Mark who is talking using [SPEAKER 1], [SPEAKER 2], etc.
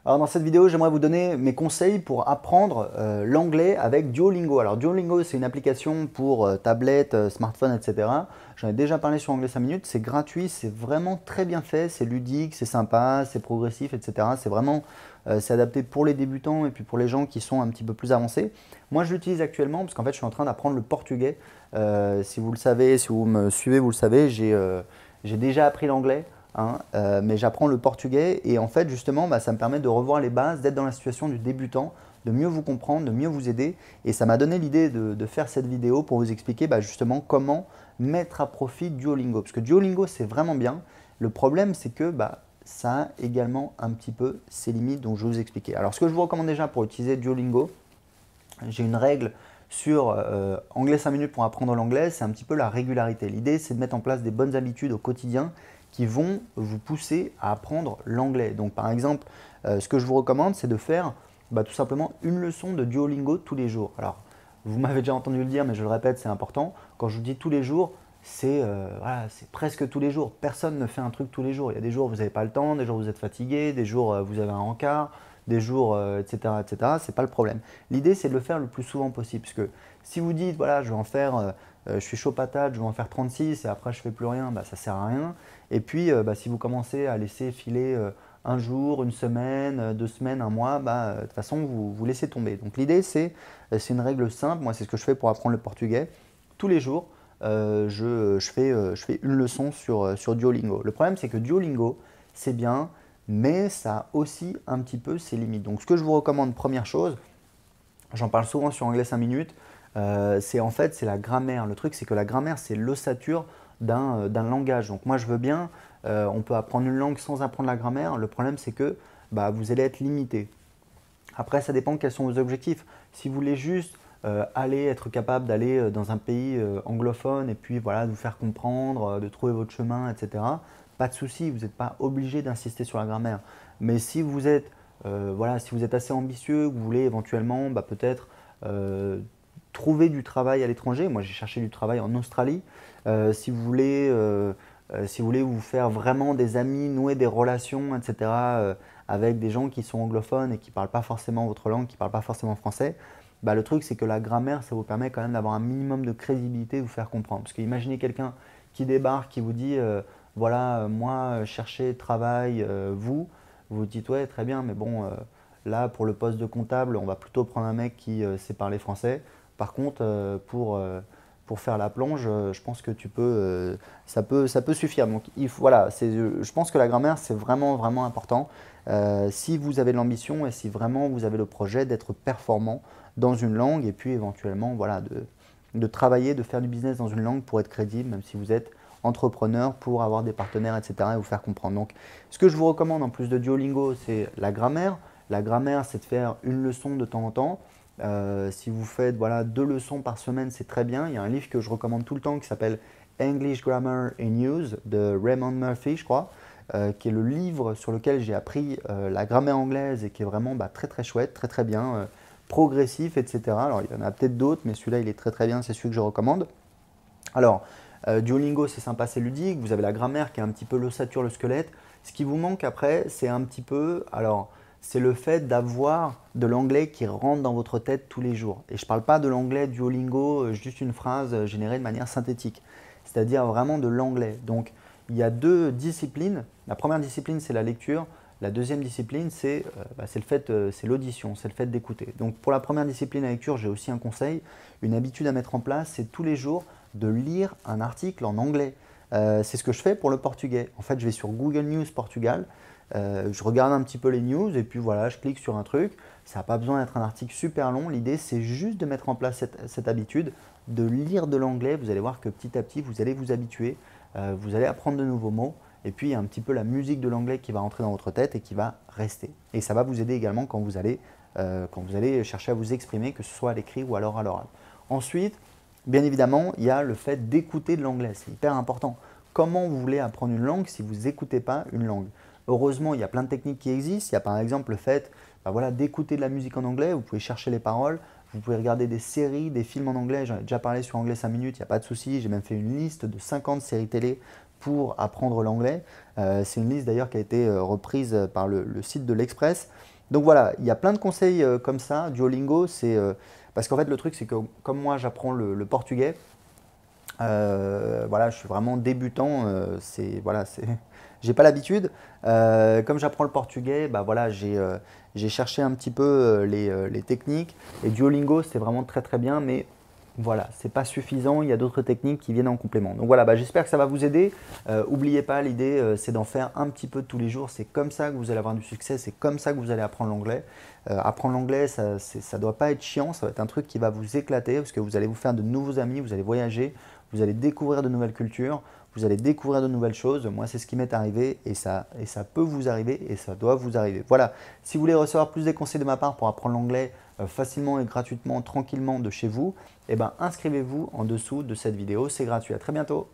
[SPEAKER 1] Alors dans cette vidéo, j'aimerais vous donner mes conseils pour apprendre l'anglais avec Duolingo. Alors Duolingo, c'est une application pour tablette, smartphone, etc. J'en ai déjà parlé sur Anglais 5 minutes, c'est gratuit, c'est vraiment très bien fait, c'est ludique, c'est sympa, c'est progressif, etc. C'est vraiment c'est adapté pour les débutants et puis pour les gens qui sont un petit peu plus avancés. Moi, je l'utilise actuellement parce qu'en fait, je suis en train d'apprendre le portugais. Si vous le savez, si vous me suivez, vous le savez, j'ai déjà appris l'anglais. Hein, mais j'apprends le portugais et en fait justement ça me permet de revoir les bases, d'être dans la situation du débutant, de mieux vous comprendre, de mieux vous aider et ça m'a donné l'idée de faire cette vidéo pour vous expliquer justement comment mettre à profit Duolingo. Parce que Duolingo c'est vraiment bien, le problème c'est que ça a également un petit peu ses limites dont je vais vous expliquer. Alors ce que je vous recommande déjà pour utiliser Duolingo, j'ai une règle sur Anglais 5 minutes pour apprendre l'anglais, c'est un petit peu la régularité. L'idée c'est de mettre en place des bonnes habitudes au quotidien qui vont vous pousser à apprendre l'anglais. Donc par exemple, ce que je vous recommande, c'est de faire tout simplement une leçon de Duolingo tous les jours. Alors, vous m'avez déjà entendu le dire, mais je le répète, c'est important. Quand je vous dis tous les jours, c'est presque tous les jours. Personne ne fait un truc tous les jours. Il y a des jours où vous n'avez pas le temps, des jours où vous êtes fatigué, des jours où vous avez un encart, des jours, etc. etc. Ce n'est pas le problème. L'idée, c'est de le faire le plus souvent possible. Parce que si vous dites, voilà, je vais en faire, je suis chaud patate, je vais en faire 36 et après je ne fais plus rien, ça ne sert à rien. Et puis, si vous commencez à laisser filer un jour, une semaine, 2 semaines, un mois, de toute façon, vous laissez tomber. Donc l'idée, c'est une règle simple. Moi, c'est ce que je fais pour apprendre le portugais. Tous les jours, je fais une leçon sur Duolingo. Le problème, c'est que Duolingo, c'est bien, mais ça a aussi un petit peu ses limites. Donc ce que je vous recommande, première chose, j'en parle souvent sur Anglais 5 minutes, c'est la grammaire. Le truc, c'est que la grammaire, c'est l'ossature d'un langage. Donc moi, je veux bien, on peut apprendre une langue sans apprendre la grammaire. Le problème, c'est que vous allez être limité. Après, ça dépend quels sont vos objectifs. Si vous voulez juste être capable d'aller dans un pays anglophone et puis voilà, de vous faire comprendre, de trouver votre chemin, etc., pas de souci, vous n'êtes pas obligé d'insister sur la grammaire. Mais si vous êtes, si vous êtes assez ambitieux, que vous voulez éventuellement peut-être trouver du travail à l'étranger, moi j'ai cherché du travail en Australie, si vous voulez vous faire vraiment des amis, nouer des relations, etc., avec des gens qui sont anglophones et qui ne parlent pas forcément votre langue, qui ne parlent pas forcément français, le truc c'est que la grammaire, ça vous permet quand même d'avoir un minimum de crédibilité, de vous faire comprendre. Parce que imaginez quelqu'un qui débarque, qui vous dit voilà, moi, chercher travail, vous dites ouais, très bien, mais bon, là, pour le poste de comptable, on va plutôt prendre un mec qui sait parler français. Par contre, pour faire la plonge, je pense que ça peut suffire. Donc, voilà, je pense que la grammaire, c'est vraiment, vraiment important. Si vous avez de l'ambition et si vraiment vous avez le projet d'être performant dans une langue et puis éventuellement, voilà, de travailler, de faire du business dans une langue pour être crédible, même si vous êtes entrepreneur, pour avoir des partenaires, etc. et vous faire comprendre. Donc, ce que je vous recommande en plus de Duolingo, c'est la grammaire. La grammaire, c'est de faire une leçon de temps en temps. Si vous faites 2 leçons par semaine, c'est très bien. Il y a un livre que je recommande tout le temps qui s'appelle English Grammar and Use de Raymond Murphy, je crois, qui est le livre sur lequel j'ai appris la grammaire anglaise et qui est vraiment très très chouette, très très bien, progressif, etc. Alors il y en a peut-être d'autres, mais celui-là il est très très bien, c'est celui que je recommande. Alors, Duolingo, c'est sympa, c'est ludique. Vous avez la grammaire qui est un petit peu l'ossature, le squelette. Ce qui vous manque après, c'est un petit peu, c'est le fait d'avoir de l'anglais qui rentre dans votre tête tous les jours. Et je ne parle pas de l'anglais Duolingo, juste une phrase générée de manière synthétique. C'est-à-dire vraiment de l'anglais. Donc, il y a 2 disciplines. La première discipline, c'est la lecture. La deuxième discipline, c'est c'est l'audition, c'est le fait d'écouter. Donc, pour la première discipline, la lecture, j'ai aussi un conseil, une habitude à mettre en place, c'est tous les jours de lire un article en anglais. C'est ce que je fais pour le portugais. En fait, je vais sur Google News Portugal, je regarde un petit peu les news et puis voilà, je clique sur un truc. Ça n'a pas besoin d'être un article super long. L'idée, c'est juste de mettre en place cette habitude de lire de l'anglais. Vous allez voir que petit à petit, vous allez vous habituer, vous allez apprendre de nouveaux mots. Et puis, il y a un petit peu la musique de l'anglais qui va rentrer dans votre tête et qui va rester. Et ça va vous aider également quand vous allez chercher à vous exprimer, que ce soit à l'écrit ou alors à l'oral. Ensuite, bien évidemment, il y a le fait d'écouter de l'anglais. C'est hyper important. Comment vous voulez apprendre une langue si vous n'écoutez pas une langue? Heureusement, il y a plein de techniques qui existent. Il y a par exemple le fait d'écouter de la musique en anglais. Vous pouvez chercher les paroles. Vous pouvez regarder des séries, des films en anglais. J'en ai déjà parlé sur Anglais 5 minutes, il n'y a pas de souci. J'ai même fait une liste de 50 séries télé pour apprendre l'anglais. C'est une liste d'ailleurs qui a été reprise par le site de l'Express. Donc voilà, il y a plein de conseils comme ça. Duolingo, c'est parce qu'en fait le truc c'est que comme moi j'apprends le portugais, voilà, je suis vraiment débutant. Voilà, j'ai pas l'habitude. Comme j'apprends le portugais, bah voilà, j'ai cherché un petit peu les techniques. Et Duolingo, c'est vraiment très très bien, mais voilà, c'est pas suffisant. Il y a d'autres techniques qui viennent en complément. Donc voilà, bah, j'espère que ça va vous aider. Oubliez pas, l'idée c'est d'en faire un petit peu tous les jours. C'est comme ça que vous allez avoir du succès. C'est comme ça que vous allez apprendre l'anglais. Apprendre l'anglais, ça doit pas être chiant. Ça va être un truc qui va vous éclater parce que vous allez vous faire de nouveaux amis. Vous allez voyager. Vous allez découvrir de nouvelles cultures, vous allez découvrir de nouvelles choses. Moi, c'est ce qui m'est arrivé et ça peut vous arriver et ça doit vous arriver. Voilà, si vous voulez recevoir plus des conseils de ma part pour apprendre l'anglais facilement et gratuitement, tranquillement de chez vous, eh ben, inscrivez-vous en dessous de cette vidéo, c'est gratuit. À très bientôt.